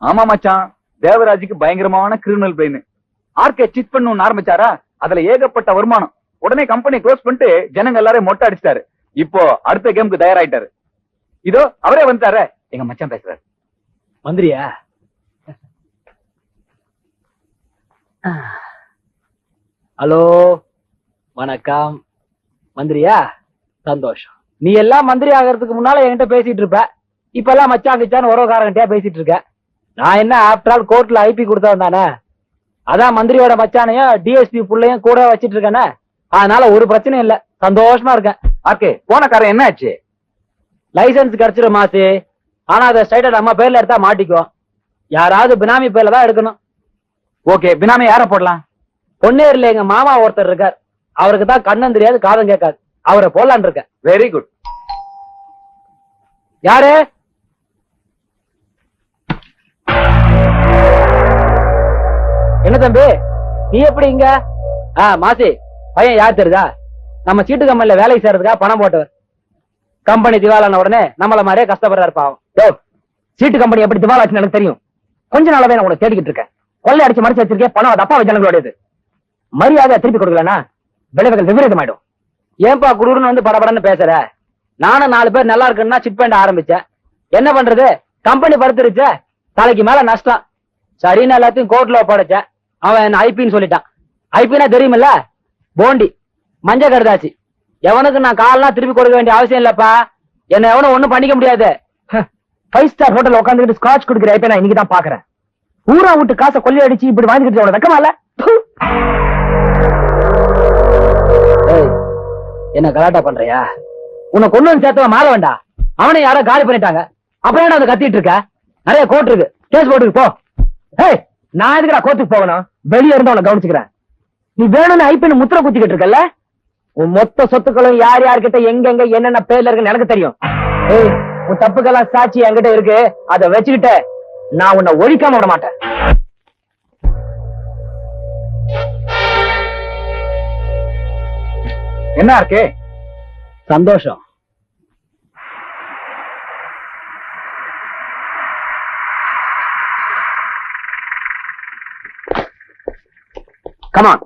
ஆமா மச்சான், தேவராஜுக்கு பயங்கரமான கிரிமினல் பிரெயின். ஆர்கே சிட் பண்ணணும்னு ஆரம்பிச்சாரா, அதுல ஏகப்பட்ட வருமானம். உடனே கம்பெனி க்ளோஸ் பண்ணிட்டு ஜனங்க எல்லாரும் மொட்டை அடிச்சிட்டாரு. இப்போ அடுத்த கேமுக்கு தயாராயிட்டாரு. இதோ அவரே வந்துட்டாரு. எங்க மச்சான் பேசுறாரு. மந்திரியா? ஹலோ, வணக்கம். மந்திரியா? சந்தோஷம். நீ எல்லாம் மந்திரி ஆகிறதுக்கு முன்னால என்கிட்ட பேசிட்டு இருப்ப. இப்ப எல்லாம் மச்சான் கிச்சான்னு உறவுக்காரங்கிட்டயா பேசிட்டு இருக்க. நான் என்ன ஆஃப்டர் ஆல் கோர்ட்ல ஐபி கொடுத்தவன் தானே. அதான் மந்திரியோட மச்சானையும் டிஎஸ்பி புள்ளையும் கூட வச்சிட்டு இருக்கேனே. அதனால ஒரு பிரச்சனையும் இல்ல, சந்தோஷமா இருக்கேன். ஆர்கே, போனக்காரன் என்ன ஆச்சு? லைசன்ஸ் கிடைச்சிடும் மாசு. ஆனா அதை ஸ்ட்ரைட்டா நம்ம பேர்ல எடுத்தா மாட்டிக்கும். யாராவது பினாமி பேர்ல தான் எடுக்கணும். ஓகே, பினாமி யார போடலாம்? பொன்னேர்ல எங்க மாமா ஒருத்தர் இருக்கார். அவருக்கு தான் கண்ணம் தெரியாது காதும் கேட்காது. அவரை போடலான் இருக்க. Very good. யாரு? என்ன தம்பி, நீ எப்படி இங்க? மாசி, பையன் யார் தெரியுதா? நம்ம சீட்டு கம்பெனில வேலைக்கு சேர்றதுக்கா பணம் போட்டவர். கம்பெனி திவாலான உடனே நம்மள மாதிரியே கஷ்டப்படுறாரு பாவம். சீட்டு கம்பெனி எப்படி திவாலாச்சுன்னு எனக்கு தெரியும். கொஞ்ச நாளாவே நான் உனக்கு தேடிக்கிட்டு இருக்கேன். கொள்ளை அடிச்சு மறைச்சு வச்சிருக்கேன். பணம் அது அப்பா ஜனங்களோடது. மரியாதை திருப்பி கொடுக்கலன்னா விளைவுகள் விபரீதமாயிடும். ஏன்பா குருன்னு வந்து படபடன்னு பேசுற? நானும் 4 பேர் நல்லா இருக்குன்னா சிட் பண்ண ஆரம்பிச்சேன். என்ன பண்றது, கம்பெனி படுத்துருச்ச, தலைக்கு மேல நஷ்டம். சரின்னு எல்லாத்தையும் கோர்ட்ல ஒப்படைச்சேன். அவன் என்ன ஐபின்னு சொல்லிட்டான். ஐபின்னா தெரியுமில்ல, போண்டி, மஞ்ச கருதாச்சு. எவனுக்கு நான் காலெல்லாம் திருப்பி கொடுக்க வேண்டிய அவசியம் இல்லப்பா. என்ன எவனும் ஒண்ணும் பண்ணிக்க முடியாது. 5 ஸ்டார் ஹோட்டல் உட்காந்துக்கிட்டு ஸ்காட்ச் குடுக்கிற ஐப்ப நான் இன்னைக்கு தான் பாக்குறேன். ஊரா விட்டு காசை கொள்ளை அடிச்சு இப்படி வாங்கிட்டு வெக்கமா இல்ல? என்ன கலாட்டா பண்றியா? உன்னை கொண்டு வந்து சேர்த்தவன் மாற வேண்டாம். அவனை யாரோ காலி பண்ணிட்டாங்க. அப்புறம் என்ன வந்து கத்திட்டு இருக்க? நிறைய கோர்ட் இருக்கு, கேஸ் போட்டுக்கு போ. நான் எதுக்குடா கோர்ட்டுக்கு போகணும்? வெளியே இருந்து அவனை கவனிச்சுக்கிறேன். நீ வேணும்னு ஐப்பன்னு முத்திர குத்திக்கிட்டு இருக்கல. உன் மொத்த சொத்துக்களும் யார் யார்கிட்ட எங்க என்னென்ன பேர்ல இருக்குன்னு எனக்கு தெரியும். உன் தப்புக்கெல்லாம் சாட்சி என்கிட்ட இருக்கு. அதை வச்சுக்கிட்ட நான் உன்னை ஒழிக்காம விட மாட்டேன். என்ன ஆர்கே? சந்தோஷம். Come on.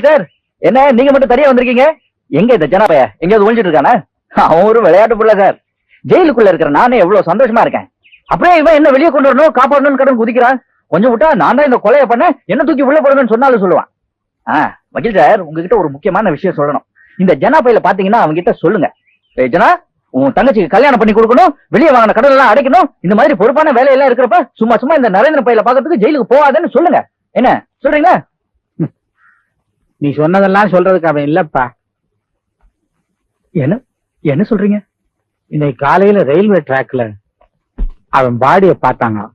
சார், என்ன நீங்க மட்டும் தனியா வந்திருக்கீங்க? எங்க இந்த ஜனாபைய எங்கேயாவது ஒழிஞ்சிட்டு இருக்கானே? அவன் ஒரு விளையாட்டு புள்ள சார். ஜெயிலுக்குள்ள இருக்கிற நானே எவ்வளவு சந்தோஷமா இருக்கேன். அப்படியே இவன் என்ன வெளியே கொண்டு வரணும், காப்பாடணும்னு கடன் குதிக்கிறான். கொஞ்சம் விட்டா நான் தான் இந்த கொலையை பண்ண, என்ன தூக்கி உள்ள போடுங்கன்னு சொன்னாலும் சொல்லுவான். வக்கீல் சார், உங்ககிட்ட ஒரு முக்கியமான விஷயம் சொல்லணும். இந்த ஜனாபையில பாத்தீங்கன்னா அவங்க கிட்ட சொல்லுங்க, ஜனா உன் தங்கச்சிக்கு கல்யாணம் பண்ணி கொடுக்கணும், வெளியே வாங்கின கடன் எல்லாம் அடைக்கணும். இந்த மாதிரி பொறுப்பான வேலையெல்லாம் இருக்கிறப்ப சும்மா சும்மா இந்த நரேந்திர பையில பாக்கிறதுக்கு ஜெயிலுக்கு போகாதுன்னு சொல்லுங்க. என்ன சொல்றீங்க? நீ சொன்னதெல்லாம் சொல்றதுக்கு அவன் இல்லப்பா. என்ன என்ன சொல்றீங்க? இன்னைக்கு காலையில ரயில்வே டிராக்ல அவன் பாடிய பார்த்தாங்க.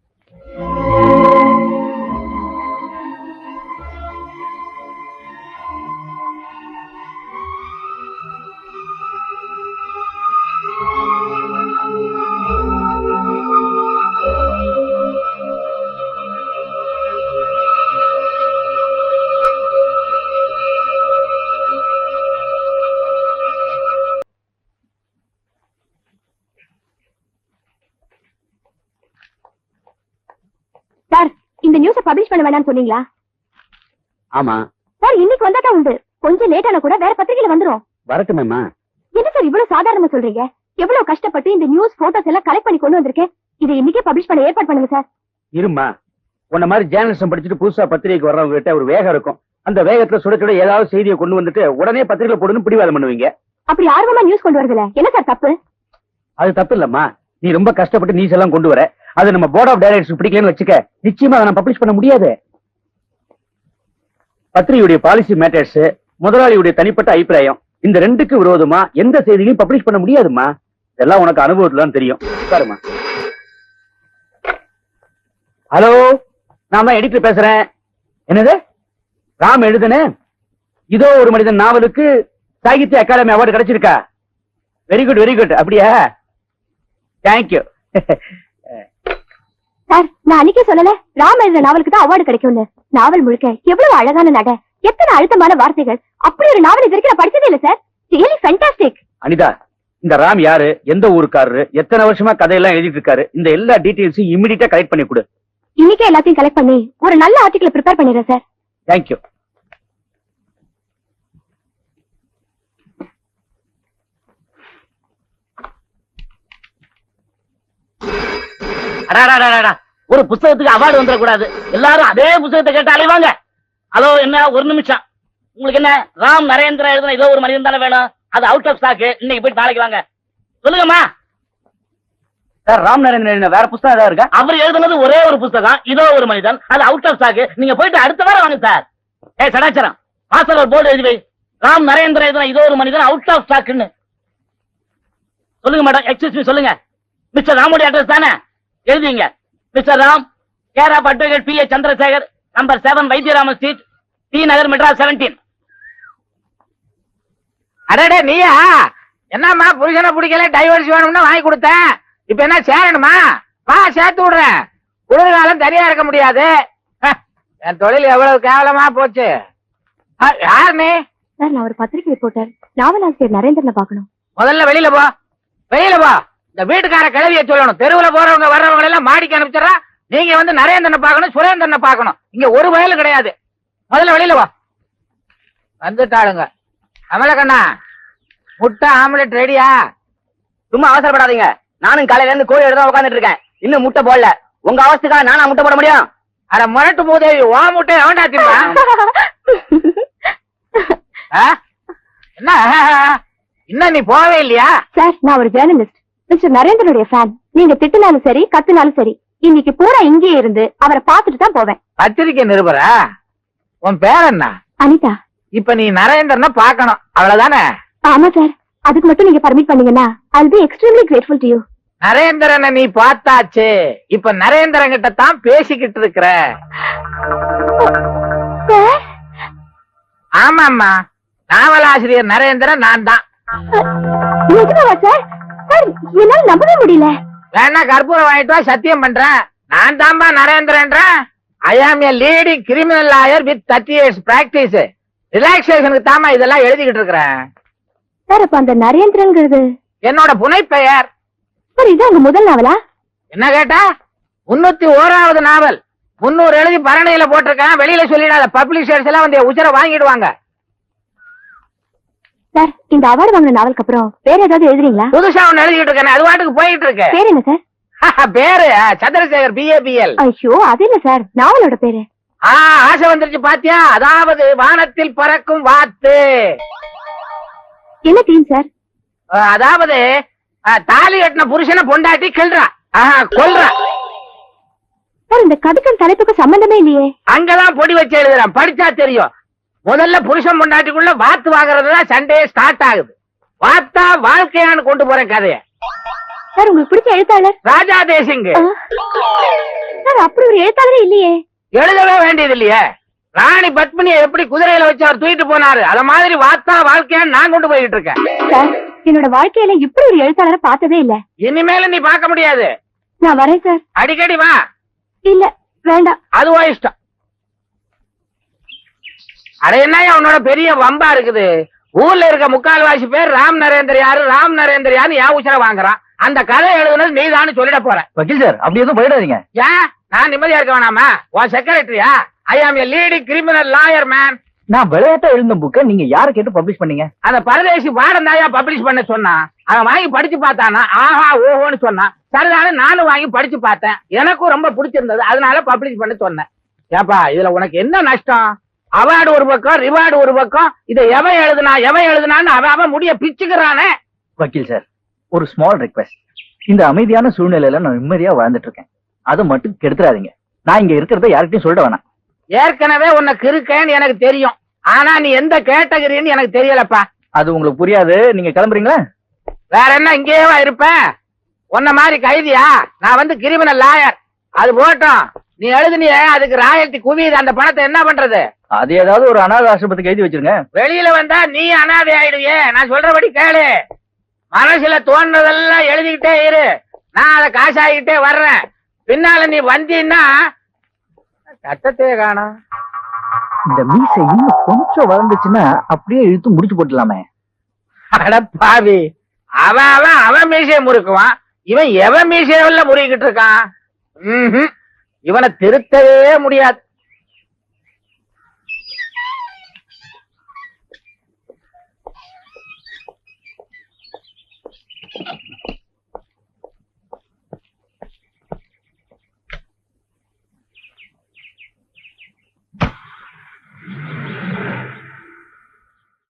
சார், இந்த நியூஸ பப்ளிஷ் பண்ண வேண்டாம்னு சொன்னீங்களா? ஆமா சார், இன்னைக்கு வந்தாக்கா உண்டு. கொஞ்சம் லேட்டான கூட வேற பத்திரிகையில வந்துரும். வரட்டுமேமா. என்ன சார் இவ்வளவு சாதாரணமா சொல்றீங்க? எவ்வளவு கஷ்டப்பட்டு இந்த நியூஸ் போட்டோஸ் எல்லாம் கலெக்ட் பண்ணி கொண்டு வந்திருக்கேன். இதை இன்னைக்கே பப்ளிஷ் பண்ண ஏற்பாடு பண்ணுங்க சார். இருமா, உன்ன மாதிரி ஜேர்னலிசம் படிச்சுட்டு புதுசா பத்திரிகைக்கு வர்றவங்க கிட்ட ஒரு வேகம் இருக்கும். அந்த வேகத்துல சுட சுட ஏதாவது செய்தியை கொண்டு வந்துட்டு உடனே பத்திரிகை போடுன்னு பிடிவாதம் பண்ணுவீங்க. அப்படி ஆர்வமா நியூஸ் கொண்டு வரதுல என்ன சார் தப்பு? அது தப்பு இல்லம்மா. நீ ரொம்ப கஷ்டப்பட்டு நியூஸ் எல்லாம் கொண்டு வர, அது நம்ம போர்ட் ஆஃப் டைரக்டர்ஸ் பிடிக்கலன்னு வச்சுக்க, நிச்சயமா அதை நான் பப்ளிஷ் பண்ண முடியாது. பத்திரிகையுடைய பாலிசி மேட்டர்ஸ், முதலாளியுடைய தனிப்பட்ட அபிப்பிராயம், இந்த ரெண்டுக்கு விரோதமா எந்த செய்தியும் பப்ளிஷ் பண்ண முடியாதுமா. இதெல்லாம் உனக்கு அனுபவத்துல தான் தெரியும். உட்காருமா. ஹலோ, நான் தான் எடிட்டர் பேசுறேன். என்னது? ராம் எழுதுனேன் இதோ ஒரு மனிதன் நாவலுக்கு சாகித்ய அகாடமி அவார்டு கிடைச்சிருக்கா? Very good very good. அப்படியா? தேங்க்யூ. சார் நான் அன்னைக்கே சொல்லல ராம் எழுதின நாவலுக்கு தான் அவார்டு கிடைக்கும்னு. நாவல் முழுக்க எவ்வளவு அழகான நட, எத்தனை அழுத்தமான வார்த்தைகள். அப்படி ஒரு நாவல் இது வரைக்கும் நான் படிச்சதே இல்ல சார். Really fantastic. அனிதா, இந்த ராம் யாரு, எந்த ஊருக்காரரு, எத்தனை வருஷமா கதையெல்லாம் எழுதிட்டு இருக்காரு, இந்த எல்லா டீடைல்ஸையும் இமிடியேட்டா கலெக்ட் பண்ணி கொடு. இன்னைக்கே எல்லாத்தையும் கலெக்ட் பண்ணி ஒரு நல்ல ஆர்டிகல் ப்ரிப்பேர் பண்ணிடுறேன் சார். தேங்க்யூ. ஒரு புத்தகத்துக்கு அவார்டு வந்துடக்கூடாது. எல்லாரும் அதே புத்தகத்தை கேட்டு அலைவாங்க. ஹலோ, என்ன ஒரு நிமிஷம். உங்களுக்கு என்ன ராம் நரேந்திரா எழுதுன ஏதோ ஒரு மனிதன் தானே வேணும்? அது அவுட் ஆஃப் ஸ்டாக். இன்னைக்கு போயிட்டு நாளைக்கு வாங்க. சொல்லுங்கம்மா. சார், ராம் நரேந்திரன் எழுதின வேற புத்தகம் ஏதாவது இருக்கா? அவர் எழுதுனது ஒரே ஒரு புத்தகம், இதோ ஒரு மனிதன். அது அவுட் ஆஃப் ஸ்டாக். நீங்க போயிட்டு அடுத்த வாரம் வாங்க சார். சடாச்சரம் வாசல் ஒரு போர்டு எழுதி வை. ராம் நரேந்திரன் எழுதின இதோ ஒரு மனிதன் அவுட் ஆஃப் ஸ்டாக்னு. சொல்லுங்க மேடம். எக்ஸ்கியூஸ் மீ, சொல்லுங்க. மிஸ்டர் ராமுடைய அட்ரஸ் தானே? எழுதிங்க. Mister Ram, care of advocate PA. Chandrasekhar, number 7 Vaithiyaraman street, T Nagar, Madras 17. அடடே, நீயா? என்னம்மா புருஷனை பிடிக்கல, டைவர்ஸ் வேணும்னு வாங்கி கொடுத்தேன். இப்ப என்ன சேரணுமா? வா, சேர்த்து விடுறேன். குளிர்காலம் தனியா இருக்க முடியாது. என் தொழில் எவ்வளவு கேவலமா போச்சு. யார் நீ? சார், நான் ஒரு பத்திரிகை ரிப்போர்ட்டர். நாவலாசிரியர் நரேந்திரனை பார்க்கணும். முதல்ல வெளியில போ, வெளியில போ. இந்த வீட்டுக்கார கிளவிய சொல்லணும். தெருவுல போறவங்க வர்றவங்க எல்லாம் மாடிக்கு அனுப்பிச்சிடறா. நீங்க வந்து நரேந்திரனை பார்க்கணும், சுரேந்திரனை பார்க்கணும். இங்க ஒரு வயலும் கிடையாது. முதல்ல வெளியில வா. வந்துட்டாளுங்க. கமலக்கண்ணா, முட்டை ஆம்லெட் ரெடியா? சும்மா அவசரப்படாதீங்க. நானும் காலையில இருந்து கோழி எடுத்து உட்காந்துட்டு இருக்கேன். இன்னும் முட்டை போடல. உங்க அவஸ்துக்காக நானா முட்டை போட முடியும்? அட முரட்டு மூதேவி, ஓ முட்டை எவன்டா திம்பா? என்ன இன்னும் நீ போவே இல்லையா? சார், நான் ஒரு ஜேர்னலிஸ்ட். Mister நரேந்திரனுடைய fan. நீங்க திட்டினாலும் சரி, கத்துனாலும் சரி, இன்னைக்கு பூரா இங்கேயே இருந்து அவரை பார்த்துட்டு தான் போவேன். பத்திரிக்கை நிருபரா? உன் பேர் என்ன? அனிதா. இப்ப நீ நரேந்திரனை பார்க்கணும், அவ்வளவுதானே? ஆமா சார். அதுக்கு மட்டும் நீங்க பர்மிட் பண்ணீங்கன்னா I'll be extremely grateful to you. நரேந்திரனை நீ பார்த்தாச்சு. இப்ப நரேந்திரன் கிட்ட தான் பேசிக்கிட்டு இருக்கிற. சார், ஆமாம்மா, நாவலாசிரியர் நரேந்திரன் நான் தான். நிஜமாவா சார்? சார், என்னால நம்பவே முடியல. வேணா கற்பூரம் வாங்கிட்டு வா, சத்தியம் பண்றேன். நான் தான்பா நரேந்திரன்றேன். I am a leading criminal lawyer with 30 years practice. ரிலாக்ஸேஷனுக்கு தாமா இதெல்லாம் எழுதிக்கிட்டு இருக்கிறேன். சார், அப்ப அந்த நரேந்திரங்கிறது என்னோட புனை பெயர். சார், இது உங்க முதல் நாவலா? என்ன கேட்டா? 301வது நாவல். 300 எழுதி பரணையில போட்டிருக்கேன். வெளியில சொல்லிடாத, பப்ளிஷர்ஸ் எல்லாம் வந்து உச்சர வாங்கிடுவாங்க. சார், இந்த அவார்டு வாங்கின நாவலுக்கு அப்புறம் வேற ஏதாவது எழுதுறீங்களா? புதுசா ஒண்ணு எழுதிட்டு இருக்கேன், அது வாட்டுக்கு போயிட்டு இருக்கு. பேர் என்ன சார்? பேரு சந்திரசேகர், BABL. ஐயோ, அது இல்ல சார், நாவலோட பேரு. ஆசை வந்துருச்சு பாத்தியா? அதாவது வானத்தில் பறக்கும் வாத்து. என்ன தீம் சார்? அதாவது தாலி கட்டின புருஷனை பொண்டாட்டி கிள்றா, கொல்றா. சார், இந்த கதைக்கும் தலைப்புக்கு சம்பந்தமே இல்லையே. அங்கதான் பொடி வச்சு எழுதுறான், படிச்சா தெரியும். முதல்ல புருஷன் பொண்டாட்டிக்குள்ள வாத்து வாங்குறதுதான் சண்டே ஸ்டார்ட் ஆகுது. வாத்தா வாழ்க்கையான்னு கொண்டு போறேன் கதைய. சார், உங்களுக்கு பிடிச்ச எழுத்தாளர்? ராஜா தேசிங். சார், அப்படி ஒரு எழுத்தாளரே இல்லையே. எழுதவே வேண்டியது இல்லையே. ராணி பத்மினியை எப்படி குதிரையில வச்சு அவர் தூக்கிட்டு போனாரு, அத மாதிரி வாத்தா வாழ்க்கையான்னு நான் கொண்டு போயிட்டு இருக்கேன். சார், என்னோட வாழ்க்கையில இப்படி ஒரு எழுத்தாளரை பார்த்ததே இல்ல. இனிமேல நீ பார்க்க முடியாது. நான் வரேன் சார். அடிக்கடி வா. இல்ல, வேண்டாம். அதுவா இஷ்டம். அட என்னையா உன்னோட பெரிய வம்பா இருக்குது? ஊர்ல இருக்க முக்கால்வாசி பேர் ராம் நரேந்திர யாரு, ராம் நரேந்திர யாரு யா உச்சர வாங்குறான். அந்த கதை எழுதுனது நீதான்னு சொல்லிட போற. வக்கீல் சார், அப்படி எதுவும் போயிடாதீங்க. ஏன் நான் நிம்மதியா இருக்க வேணாமா? உன் செக்ரட்டரியா? ஐ am a leading criminal lawyer man. நான் விளையாட்டா எழுந்த புக்கை நீங்க யாரை கேட்டு பப்ளிஷ் பண்ணீங்க? அந்த பரதேசி வாடன் தாயா பப்ளிஷ் பண்ண சொன்னான். அவன் வாங்கி படிச்சு பார்த்தானா, ஆஹா ஓஹோன்னு சொன்னான். சரிதானே, நானும் வாங்கி படிச்சு பார்த்தேன். எனக்கும் ரொம்ப பிடிச்சிருந்தது, அதனால பப்ளிஷ் பண்ண சொன்னேன். ஏப்பா, இதுல உனக்கு என்ன நஷ்டம்? அவார்டு ஒரு பக்கம், ரிவார்டு ஒரு பக்கம். இதை எவன் எழுதுனான்னு அவன் முடிய பிச்சுக்கிறானே. வக்கீல் சார், ஒரு ஸ்மால் ரிக்வெஸ்ட். இந்த அமைதியான சூழ்நிலையில நான் நிம்மதியா வாழ்ந்துட்டு இருக்கேன். அதை மட்டும் கெடுத்துறாதீங்க. நான் இங்க இருக்கிறத யார்கிட்டயும் சொல்லிட வேணாம். ஏற்கனவே உனக்கு இருக்கேன்னு எனக்கு தெரியும். ஆனா நீ எந்த கேட்டகரின்னு எனக்கு தெரியலப்பா. அது உங்களுக்கு புரியாது. நீங்க கிளம்புறீங்களா? வேற என்ன இங்கேயேவா இருப்பேன்? உன்ன மாதிரி கைதியா? நான் வந்து கிரிமினல் லாயர். அது போட்டோம். நீ எழுதுனியே, அதுக்கு ராயல்டி குவியுது. அந்த பணத்தை என்ன பண்றது? அது ஏதாவது ஒரு அனாதை ஆசிரமத்துக்கு எழுதி வச்சிருங்க. வெளியில வந்தா நீ அனாதை ஆயிடுவியே. நான் சொல்றபடி கேளு. மனசுல தோன்றதெல்லாம் எழுதிக்கிட்டே இரு. நான் அதை காசாகிட்டே வர்றேன். பின்னால நீ வந்தீன்னா சட்டத்தையே காணோம். இந்த மீசை இன்னும் கொஞ்சம் வளர்ந்துச்சுன்னா அப்படியே இழுத்து முடிச்சு போட்டுலாமே. அட பாவி, அவன் மீசையை முறுக்குவான், இவன் எவன் மீசையில முறுக்கிட்டு இருக்கான். இவனை திருத்தவே முடியாது.